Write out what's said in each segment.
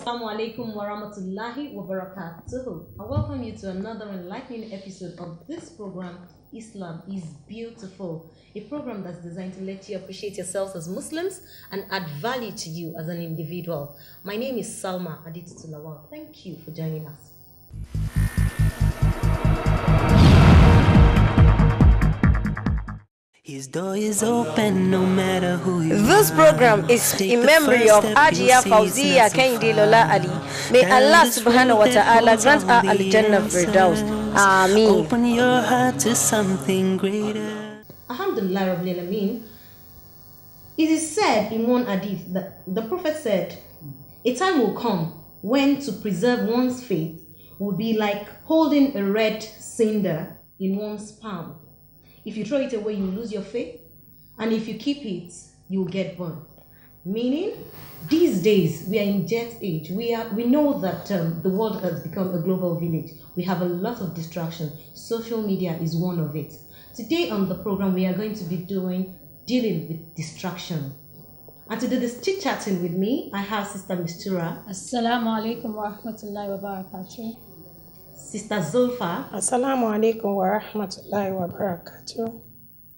Assalamu alaikum wa rahmatullahi wa barakatuh. I welcome you to another enlightening episode of this program, Islam is Beautiful, a program that's designed to let you appreciate yourselves as Muslims and add value to you as an individual. My name is Salma Aditutulawal. Thank you for joining us. His door is open no matter who you This program is in memory of Ajia Fauziya Kehinde Lola Ali. May Allah subhanahu wa ta'ala grant her al-Jannah Firdaus. Ameen. Open your heart to something greater. Alhamdulillah Rabbil Alameen. It is said in one hadith that the Prophet said, a time will come when to preserve one's faith will be like holding a red cinder in one's palm. If you throw it away, you lose your faith. And if you keep it, you'll get burned. Meaning, these days, we are in jet age. We know that the world has become a global village. We have a lot of distraction. Social media is one of it. Today on the program, we are going to be dealing with distraction. And to do this chit-chatting with me, I have Sister Mistura. Assalamu alaikum wa rahmatullahi wa barakatuh. Sister Zulfa. Assalamu alaikum wa rahmatullahi wa barakatuh.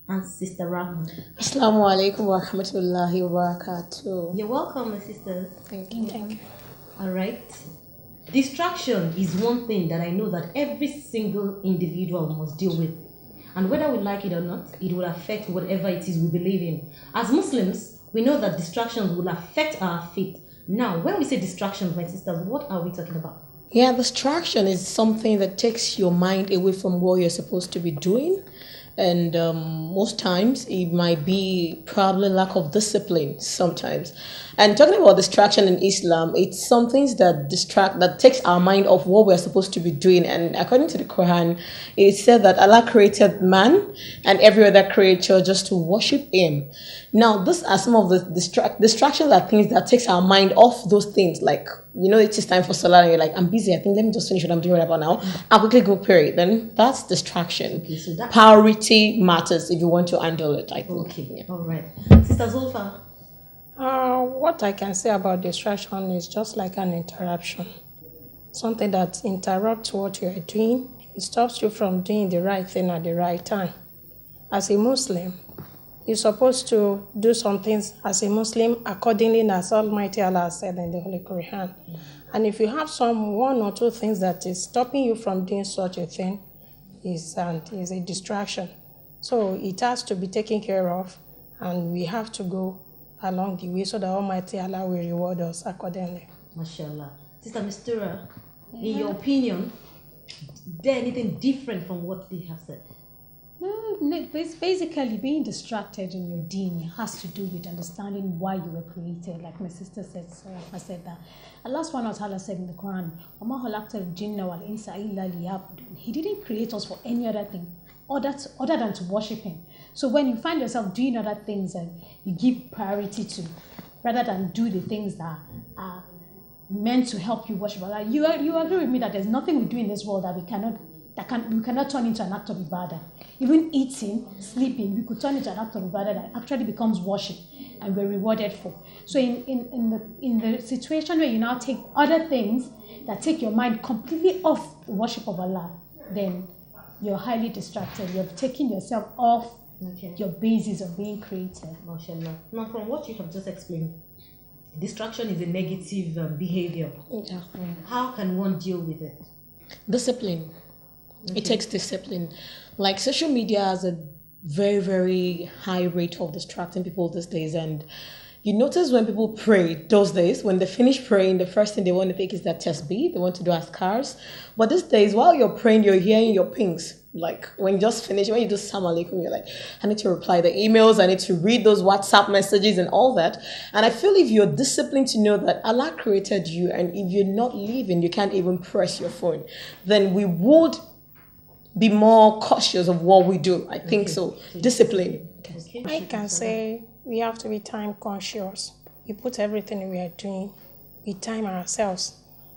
And Sister Rahma. Assalamu alaikum wa rahmatullahi wa barakatuh. You're welcome, my sisters. Thank you. Thank you. All right. Distraction is one thing that I know that every single individual must deal with. And whether we like it or not, it will affect whatever it is we believe in. As Muslims, we know that distractions will affect our faith. Now, when we say distractions, my sisters, what are we talking about? Yeah, distraction is something that takes your mind away from what you're supposed to be doing. And most times it might be probably lack of discipline sometimes. And talking about distraction in Islam, it's something that takes our mind off what we're supposed to be doing. And according to the Quran, it said that Allah created man and every other creature just to worship him. Now, these are some of the distractions are things that takes our mind off those things. Like, it is time for Salah and you're like, I'm busy. I think let me just finish what I'm doing right about now. I'll quickly go pray. Then that's distraction. Okay, so that Priority matters if you want to handle it, I think. okay. Yeah. All right. Sister Zulfa. What I can say about distraction is just like an interruption. Something that interrupts what you're doing. It stops you from doing the right thing at the right time. As a Muslim, you're supposed to do some things as a Muslim accordingly as Almighty Allah said in the Holy Quran. And if you have one or two things that is stopping you from doing such a thing, is a distraction. So it has to be taken care of, and we have to go along the way so that Almighty Allah will reward us accordingly. MashaAllah. Sister Mistura, in your opinion, is there anything different from what they have said? No, it's basically being distracted in your deen has to do with understanding why you were created. Like my sister said, I said that. Allah subhanahu wa ta'ala said in the Quran, وَمَا خَلَقْتَ الْجِنَّ وَالْإِنسَ إِلَّا لِيَعْبُدُونِ. He didn't create us for any other thing other than to worship Him. So when you find yourself doing other things and you give priority to, rather than do the things that are meant to help you worship Allah, you agree with me that there's nothing we do in this world that we cannot turn into an act of ibadah. Even eating, sleeping, we could turn into an act of ibadah that actually becomes worship and we're rewarded for. So in the situation where you now take other things that take your mind completely off the worship of Allah, then you're highly distracted. You're taking yourself off your basis of being created. MashaAllah. Now, from what you have just explained, distraction is a negative behavior. Yeah. How can one deal with it? Discipline. Okay. It takes discipline. Like social media has a very, very high rate of distracting people these days. And you notice when people pray those days, when they finish praying, the first thing they want to take is their tasbih. They want to do askars. But these days, while you're praying, you're hearing your pings. Like when you just finish, when you do Salam Alaikum, you're like, I need to reply the emails, I need to read those WhatsApp messages and all that. And I feel if you're disciplined to know that Allah created you, and if you're not living, you can't even press your phone, then we would be more cautious of what we do. I think so. Discipline. Okay. I can say we have to be time conscious. We put everything we are doing, we time ourselves.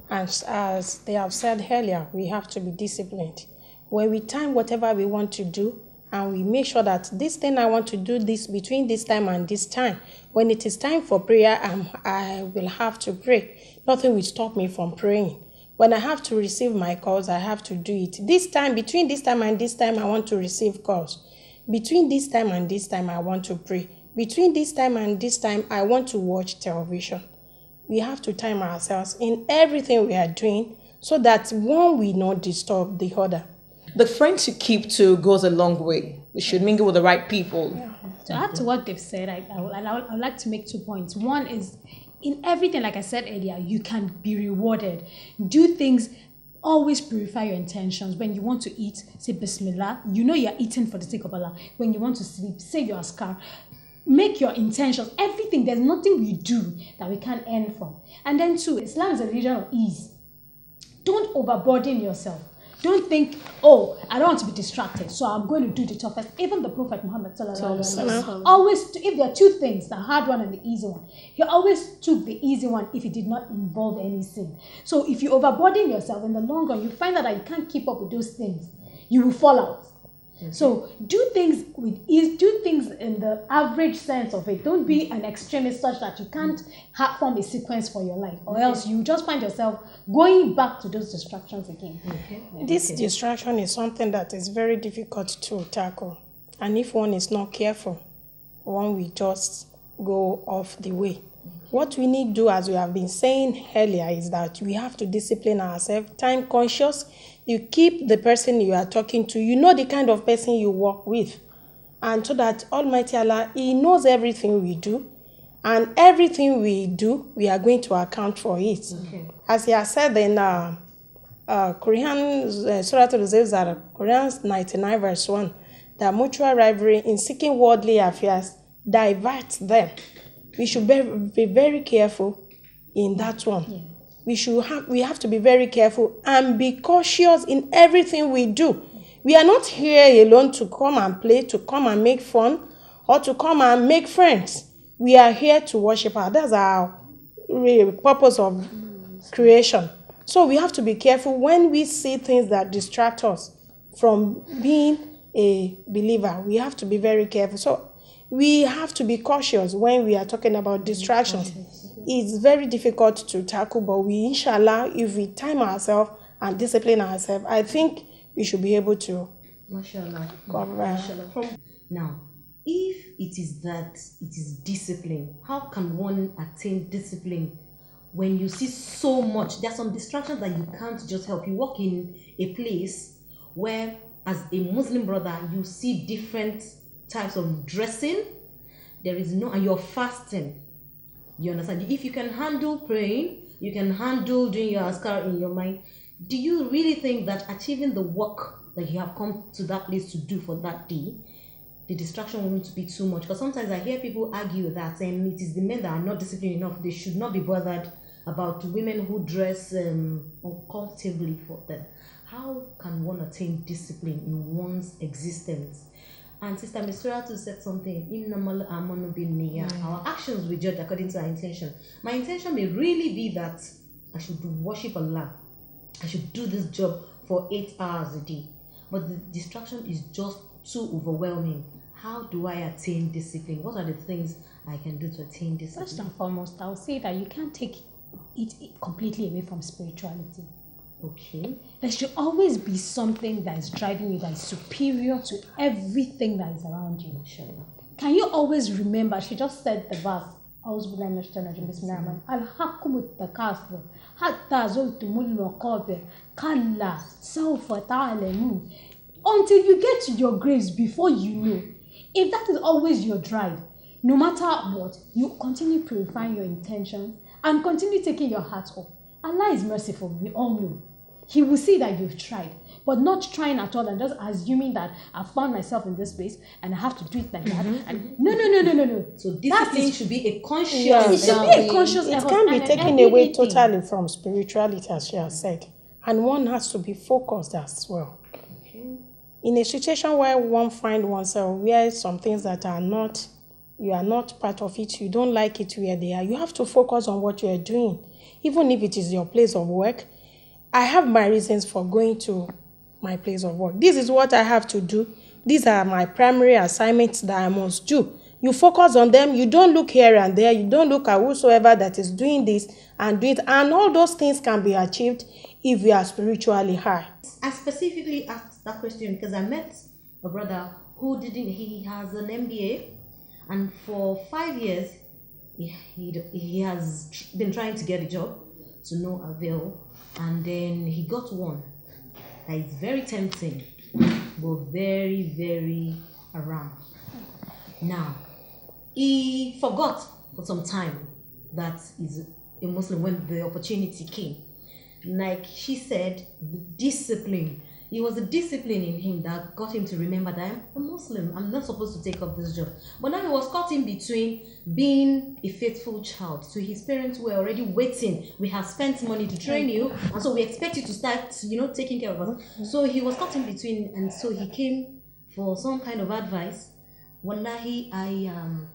And as they have said earlier, we have to be disciplined. When we time whatever we want to do, and we make sure that this thing I want to do this between this time and this time, When it is time for prayer, I will have to pray. Nothing will stop me from praying. When I have to receive my calls, I have to do it. This time, between this time and this time, I want to receive calls. Between this time and this time, I want to pray. Between this time and this time, I want to watch television. We have to time ourselves in everything we are doing so that one will not disturb the other. The friends you keep too goes a long way. We should mingle with the right people. Yeah. To add to what they've said, I would like to make 2 points. One is, in everything, like I said earlier, you can be rewarded. Do things, always purify your intentions. When you want to eat, say Bismillah. You know you're eating for the sake of Allah. When you want to sleep, say your askar. Make your intentions, everything. There's nothing we do that we can't earn from. And then 2, Islam is a religion of ease. Don't overburden yourself. Don't think, oh, I don't want to be distracted, so I'm going to do the toughest. Even the Prophet Muhammad always, if there are 2 things, the hard one and the easy one, he always took the easy one if it did not involve any sin. So if you overburden yourself, in the long run, you find out that you can't keep up with those things. You will fall out. Okay. So do things with ease, do things in the average sense of it. Don't be an extremist such that you can't form a sequence for your life, or else you just find yourself going back to those distractions again. This distraction is something that is very difficult to tackle. And if one is not careful, one will just go off the way. What we need to do, as we have been saying earlier, is that we have to discipline ourselves, time conscious. You keep the person you are talking to. You know the kind of person you work with. And so that Almighty Allah, He knows everything we do. And everything we do, we are going to account for it. Okay. As He has said in Quran, Surah Al-Zilzal, Quran 99 verse 1, that mutual rivalry in seeking worldly affairs diverts them. We should be very careful in that one. Yeah. We have to be very careful and be cautious in everything we do. We are not here alone to come and play, to come and make fun, or to come and make friends. We are here to worship Allah. That's our purpose of creation. So we have to be careful when we see things that distract us from being a believer. We have to be very careful. So we have to be cautious when we are talking about distractions. It's very difficult to tackle, but we, inshallah, if we time ourselves and discipline ourselves, I think we should be able to cover. Now, if it is that it is discipline, how can one attain discipline when you see so much? There are some distractions that you can't just help. You walk in a place where, as a Muslim brother, you see different types of dressing. There is no, and you're fasting. You understand? If you can handle praying, you can handle doing your askar in your mind. Do you really think that achieving the work that you have come to that place to do for that day, the distraction will need to be too much? Because sometimes I hear people argue that it is the men that are not disciplined enough. They should not be bothered about women who dress uncomfortably for them. How can one attain discipline in one's existence? And Sister Misratu said something, our actions we judge according to our intention. My intention may really be that I should worship Allah. I should do this job for 8 hours a day. But the distraction is just too overwhelming. How do I attain discipline? What are the things I can do to attain discipline? First and foremost, I'll say that you can't take it completely away from spirituality. Okay. There should always be something that is driving you, that is superior to everything that is around you. Can you always remember? She just said the verse. Until you get to your graves, before you know. If that is always your drive, no matter what, you continue purifying your intentions and continue taking your heart off. Allah is merciful, we all know. He will see that you've tried, but not trying at all and just assuming that I found myself in this place and I have to do it like that. And no. So discipline should be a conscious. It should be a conscious effort. It can't be taken away totally from spirituality, as she has said. And one has to be focused as well. Okay. In a situation where one finds oneself where some things that are not, you are not part of it, you don't like it where they are, you have to focus on what you are doing. Even if it is your place of work, I have my reasons for going to my place of work. This is what I have to do. These are my primary assignments that I must do. You focus on them. You don't look here and there. You don't look at whosoever that is doing this and do it. And all those things can be achieved if we are spiritually high. I specifically asked that question because I met a brother who he has an MBA, and for 5 years he has been trying to get a job to no avail, and then he got one that is very tempting but very, very around. Now, he forgot for some time that he's a Muslim when the opportunity came. Like she said, the discipline. It was the discipline in him that got him to remember that I'm a Muslim. I'm not supposed to take up this job. But now he was caught in between being a faithful child. So his parents were already waiting. We have spent money to train you, and so we expect you to start, taking care of us. So he was caught in between, and so he came for some kind of advice. Wallahi, I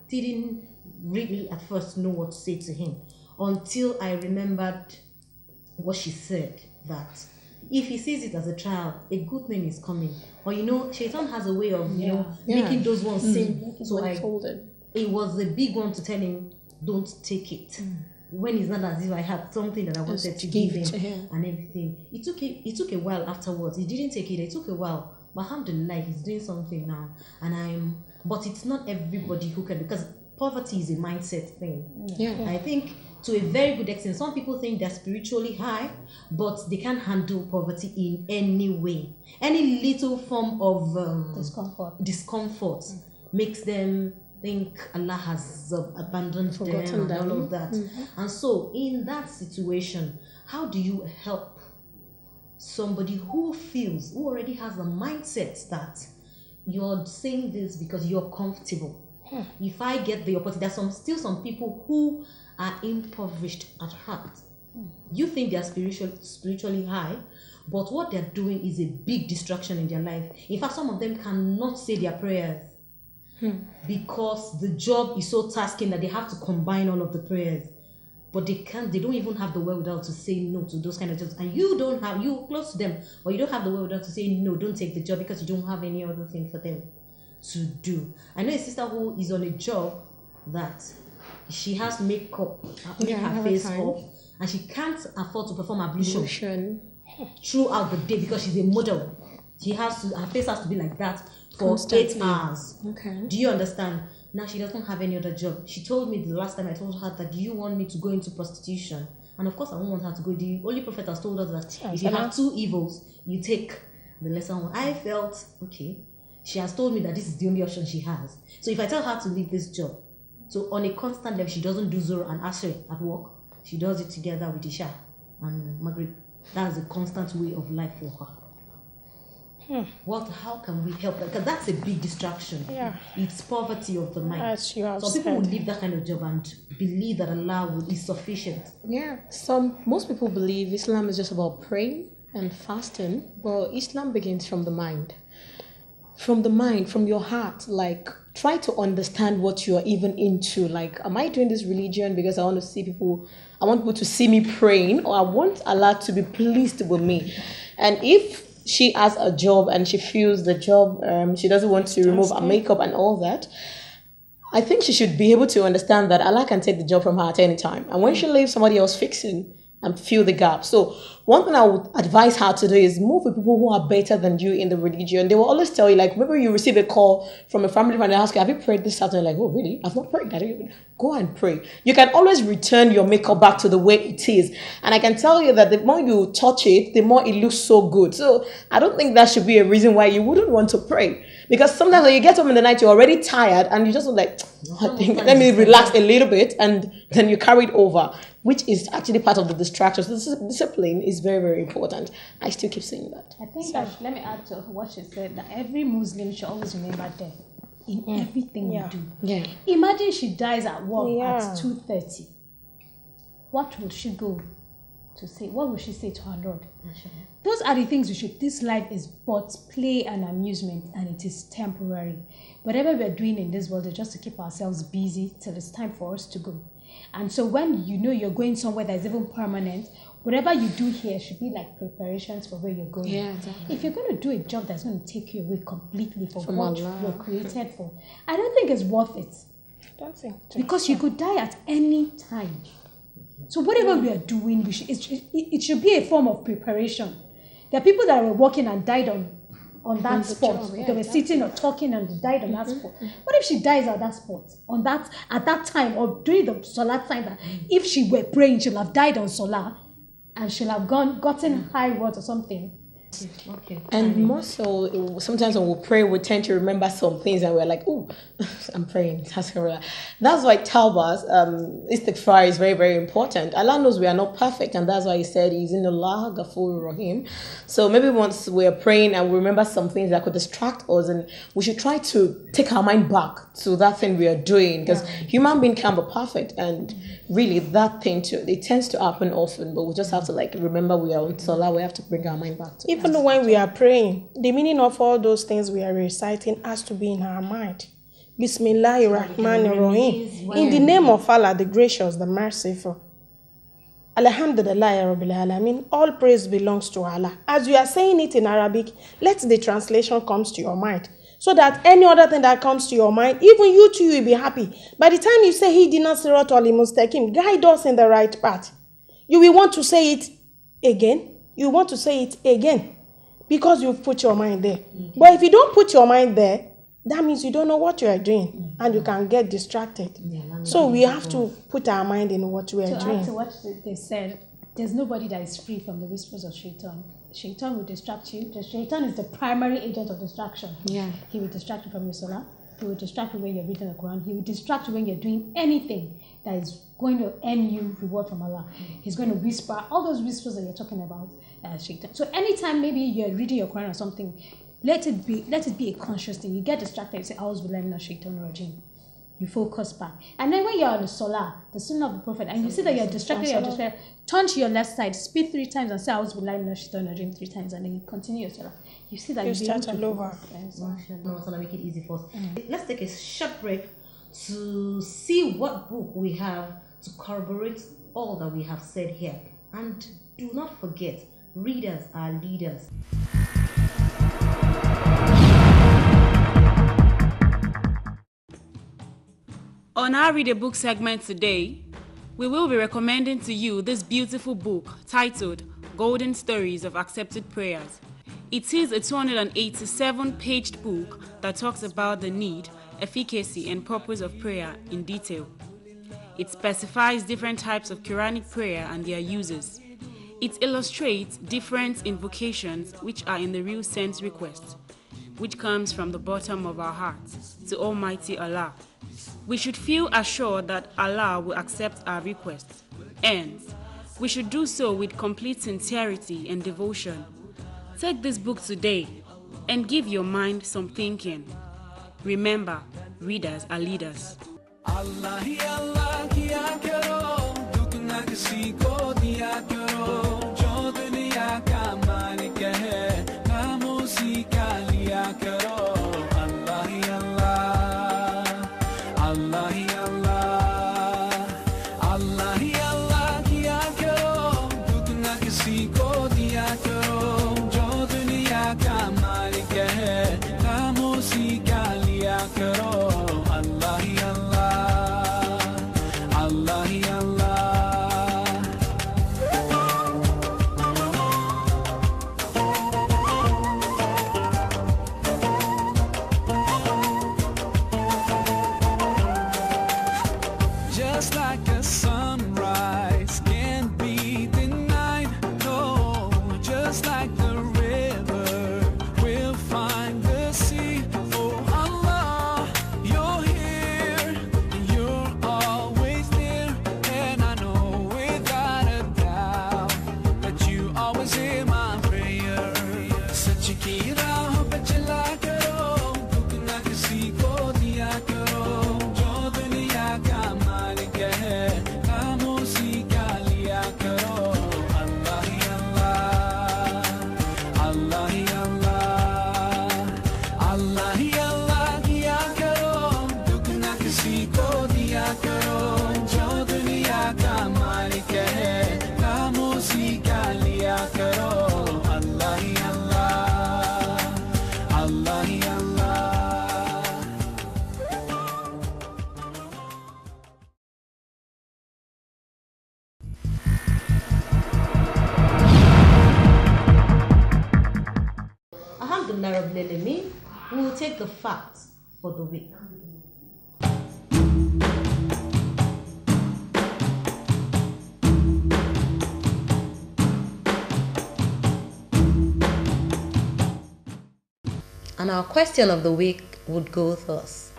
didn't really at first know what to say to him until I remembered what she said, that if he sees it as a trial, a good thing is coming. Or Shaitan has a way of making those ones seem so it was a big one to tell him, don't take it. When it's not as if I had something that I wanted to give him and everything. It took a while afterwards. He didn't take it. It took a while. But alhamdulillah, he's doing something now. But it's not everybody who can, because poverty is a mindset thing. I think to a very good extent, some people think they're spiritually high, but they can't handle poverty in any way. Any little form of discomfort makes them think Allah has abandoned them and all of that. And so in that situation, how do you help somebody who already has a mindset that you're saying this because you're comfortable? If I get the opportunity, there's still some people who are impoverished at heart. You think they're spiritually high, but what they're doing is a big distraction in their life. In fact, some of them cannot say their prayers because the job is so tasking that they have to combine all of the prayers. But they don't even have the wherewithal to say no to those kind of jobs. And you're close to them, but you don't have the wherewithal to say no, don't take the job, because you don't have any other thing for them to do. I know a sister who is on a job that she has makeup, make her face up, and she can't afford to perform ablution throughout the day because she's a model. Her face has to be like that for constantly. 8 hours. Okay. Do you understand? Now she doesn't have any other job. She told me the last time I told her that, do you want me to go into prostitution? And of course I don't want her to go. The Holy Prophet has told us that if you have two evils, you take the lesser one. I felt, okay, she has told me that this is the only option she has. So if I tell her to leave this job, so on a constant level, she doesn't do Zuhr and Asr at work. She does it together with Isha and Maghrib. That's a constant way of life for her. How can we help her? Because that's a big distraction. It's poverty of the mind. As you have so people would leave that kind of job and believe that Allah is sufficient. Most people believe Islam is just about praying and fasting, but Islam begins from the mind. From the mind, from your heart. Like, try to understand what you are even into. Like, am I doing this religion because I want people to see me praying, or I want Allah to be pleased with me? And if she has a job and she feels the job, she doesn't want to remove her makeup and all that, I think she should be able to understand that Allah can take the job from her at any time. And when she leaves, somebody else fixing and fill the gap. So one thing I would advise her to do is move with people who are better than you in the religion. They will always tell you, like, maybe you receive a call from a family friend and ask you, have you prayed this Saturday? Like, oh, really? I've not prayed. I don't even. Go and pray. You can always return your makeup back to the way it is. And I can tell you that the more you touch it, the more it looks so good. So I don't think that should be a reason why you wouldn't want to pray. Because sometimes when you get home in the night, you're already tired and you just like, let me relax a little bit, and then you carry it over, which is actually part of the distraction. So this discipline is very, very important. I still keep saying that. I think that, let me add to what she said, that every Muslim should always remember death in everything you do. Imagine she dies at work at 2:30. What would she go to say? What would she say to her Lord? Those are the things we should. This life is but play and amusement, and it is temporary. Whatever we're doing in this world is just to keep ourselves busy till it's time for us to go. And so when you know you're going somewhere that is even permanent, whatever you do here should be like preparations for where you're going. Exactly. If you're going to do a job that's going to take you away completely from what you're created for, I don't think it's worth it. don't think. Because you could die at any time. So whatever we are doing, it should be a form of preparation. There are people that were walking and died on that spot. Job, yeah, they were sitting or talking and they died on that spot. What if she dies at that spot, at that time, or during the Salah time? That if she were praying, she'll have died on Salah, and she'll have gotten high words or something. Okay. And more so, sometimes when we pray, we tend to remember some things and we're like, oh, I'm praying. That's why Tawbah's istighfar is very, very important. Allah knows we are not perfect, and that's why He said He's in Allah Ghafur Rahim. So maybe once we're praying and we remember some things that could distract us, and we should try to take our mind back to that thing we are doing, because human being can't be perfect, and really that thing too, it tends to happen often, but we just have to remember we are on Salah, we have to bring our mind back to it. Even when we are praying, the meaning of all those things we are reciting has to be in our mind. Bismillahirrahmanirrahim. In the name of Allah, the gracious, the merciful. Alhamdulillah Rabbil Alamin. All praise belongs to Allah. As you are saying it in Arabic, let the translation comes to your mind, so that any other thing that comes to your mind, even you too will be happy. By the time you say Hidina Siratal Mustaqim, guide us in the right path, you will want to say it again. You want to say it again because you've put your mind there. But if you don't put your mind there, that means you don't know what you are doing, and you can get distracted. So we have to put our mind in what we are doing. Add to what they said, there's nobody that is free from the whispers of Shaitan. Shaitan will distract you. Shaitan is the primary agent of distraction. Yeah. He will distract you from your Salah. He will distract you when you're reading the Quran. He will distract you when you're doing anything that is going to earn you reward from Allah. He's going to whisper, all those whispers that you're talking about, Shaitan. So anytime maybe you're reading your Quran or something, let it be a conscious thing. You get distracted, you say, A'udhu billahi minash shaitanir rajim. You focus back. And then when you're on the Salah, the Sunnah of the Prophet, and you see that you're distracted, turn to your left side, speak 3 times and say, A'udhu billahi minash shaitanir rajim 3 times, and then you continue your Salah. You see that You start all over. No, it's gonna make it easy for us. Let's take a short break to see what book we have to corroborate all that we have said here. And do not forget, readers are leaders. On our Read a Book segment today, we will be recommending to you this beautiful book titled Golden Stories of Accepted Prayers. It is a 287-paged book that talks about the need, efficacy, and purpose of prayer in detail. It specifies different types of Quranic prayer and their uses. It illustrates different invocations which are in the real sense request, which comes from the bottom of our hearts to Almighty Allah. We should feel assured that Allah will accept our requests, and we should do so with complete sincerity and devotion. Take this book today and give your mind some thinking. Remember, readers are leaders. Allah hi Allah kiya karo, dukh na kisi ko diya karo, jo duniya ka malik hai, khamoshi ka liya karo. Allah hi Allah, Allah hi Allah, Allah hi Allah kiya karo, dukh na kisi ko diya karo, jo duniya ka malik hai, khamoshi ka liya karo. Allah hi Allah, Allah hi Allah. Alhamdulillah Rabbil Alameen, we will take the facts for the week. And our question of the week would go thus.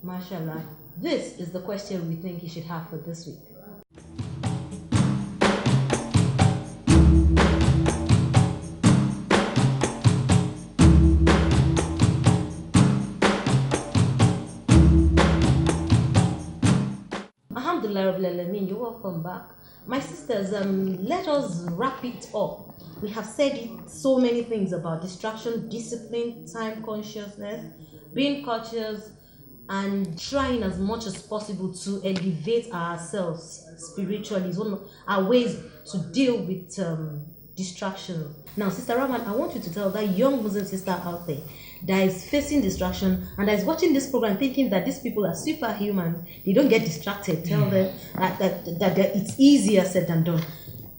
Mashallah, this is the question we think you should have for this week. Alhamdulillah Rabbil Alameen, you're welcome back. My sisters, let us wrap it up. We have said so many things about distraction, discipline, time consciousness, being cautious, and trying as much as possible to elevate ourselves spiritually is one of our ways to deal with distraction. Now, Sister Rahman, I want you to tell that young Muslim sister out there that is facing distraction and that is watching this program thinking that these people are superhuman, they don't get distracted. Tell them that it's easier said than done.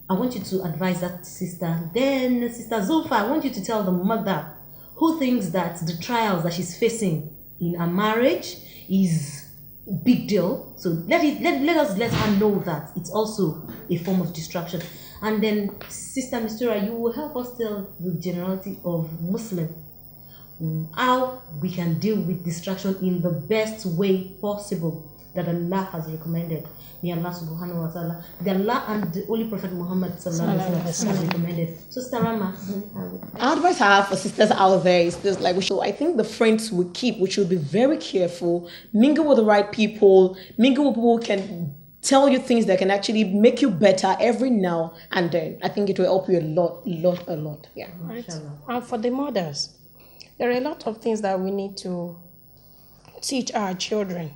I want you to advise that sister. Then, Sister Zulfa, I want you to tell the mother who thinks that the trials that she's facing in a marriage is a big deal. So let us let her know that it's also a form of distraction. And then, Sister Mistura, you will help us tell the generality of Muslim how we can deal with distraction in the best way possible that Allah has recommended. May Allah subhanahu wa ta'ala, the Allah and the Holy Prophet Muhammad sallallahu alaihi wasallam has recommended. So, Sister Rama, our advice I have for sisters out there is this: I think the friends we keep, we should be very careful, mingle with the right people, mingle with people who can tell you things that can actually make you better every now and then. I think it will help you a lot. Yeah. Right. And for the mothers, there are a lot of things that we need to teach our children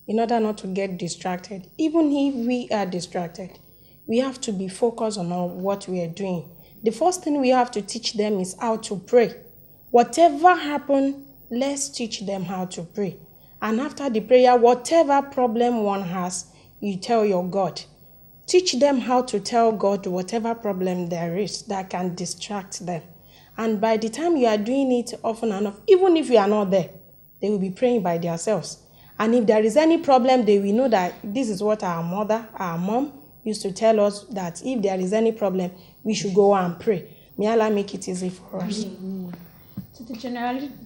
in order not to get distracted. Even if we are distracted, we have to be focused on what we are doing. The first thing we have to teach them is how to pray. Whatever happens, let's teach them how to pray. And after the prayer, whatever problem one has, you tell your God. Teach them how to tell God whatever problem there is that can distract them. And by the time you are doing it often enough, even if you are not there, they will be praying by themselves. And if there is any problem, they will know that this is what our mom used to tell us, that if there is any problem, we should go and pray. May Allah make it easy for us. To the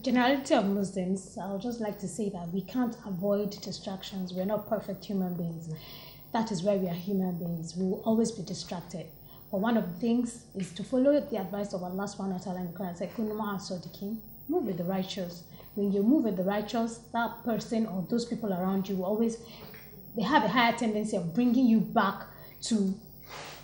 generality of Muslims, I would just like to say that we can't avoid distractions. We're not perfect human beings. That is why we are human beings. We will always be distracted. But one of the things is to follow the advice of Allah subhanahu wa ta'ala in the Quran. Say, Kunu ma'a sadiqin, move with the righteous. When you move with the righteous, that person or those people around you will always, they have a higher tendency of bringing you back to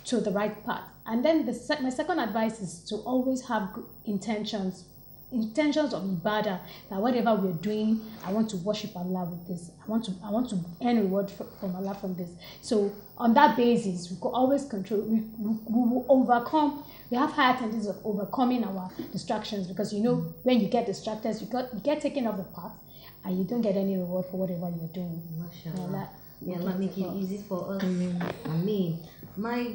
the right path. And then my second advice is to always have good intentions of ibadah, that whatever we're doing, I want to worship Allah with this. I want to earn reward from Allah from this. So on that basis, we could always control. We will overcome. We have higher tendencies of overcoming our distractions, because when you get distracted, you get taken off the path, and you don't get any reward for whatever you're doing. Mashallah. May Allah make it easy for us. Ameen. My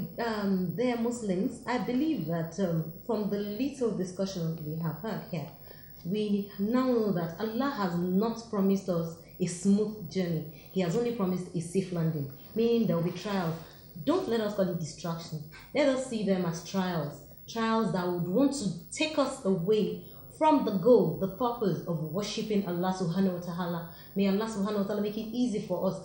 dear Muslims, I believe that from the little discussion we have had here, we now know that Allah has not promised us a smooth journey. He has only promised a safe landing, meaning there will be trials. Don't let us call it distraction. Let us see them as trials that would want to take us away from the goal, the purpose of worshipping Allah subhanahu wa ta'ala. May Allah subhanahu wa ta'ala make it easy for us.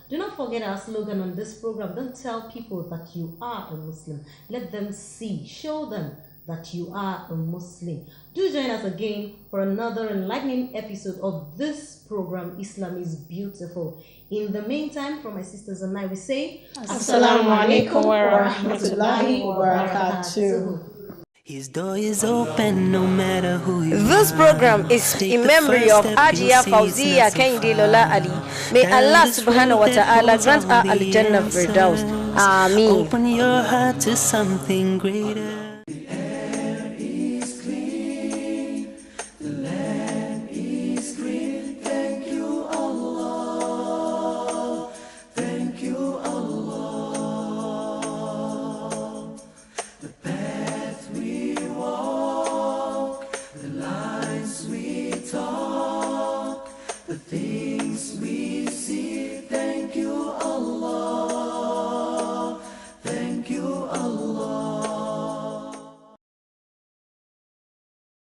Do not forget our slogan on this program. Don't tell people that you are a Muslim. Let them see, show them that you are a Muslim. Do join us again for another enlightening episode of this program, Islam is Beautiful. In the meantime, from my sisters and I, we say, Assalamu alaikum wa rahmatullahi wa barakatuh. His door is open no matter who you This program is in memory of Ajia Fauziya Kehinde Lola Ali. May Allah subhanahu wa ta'ala grant her Al-Jannah Firdaus. Ameen. Open your heart to something greater.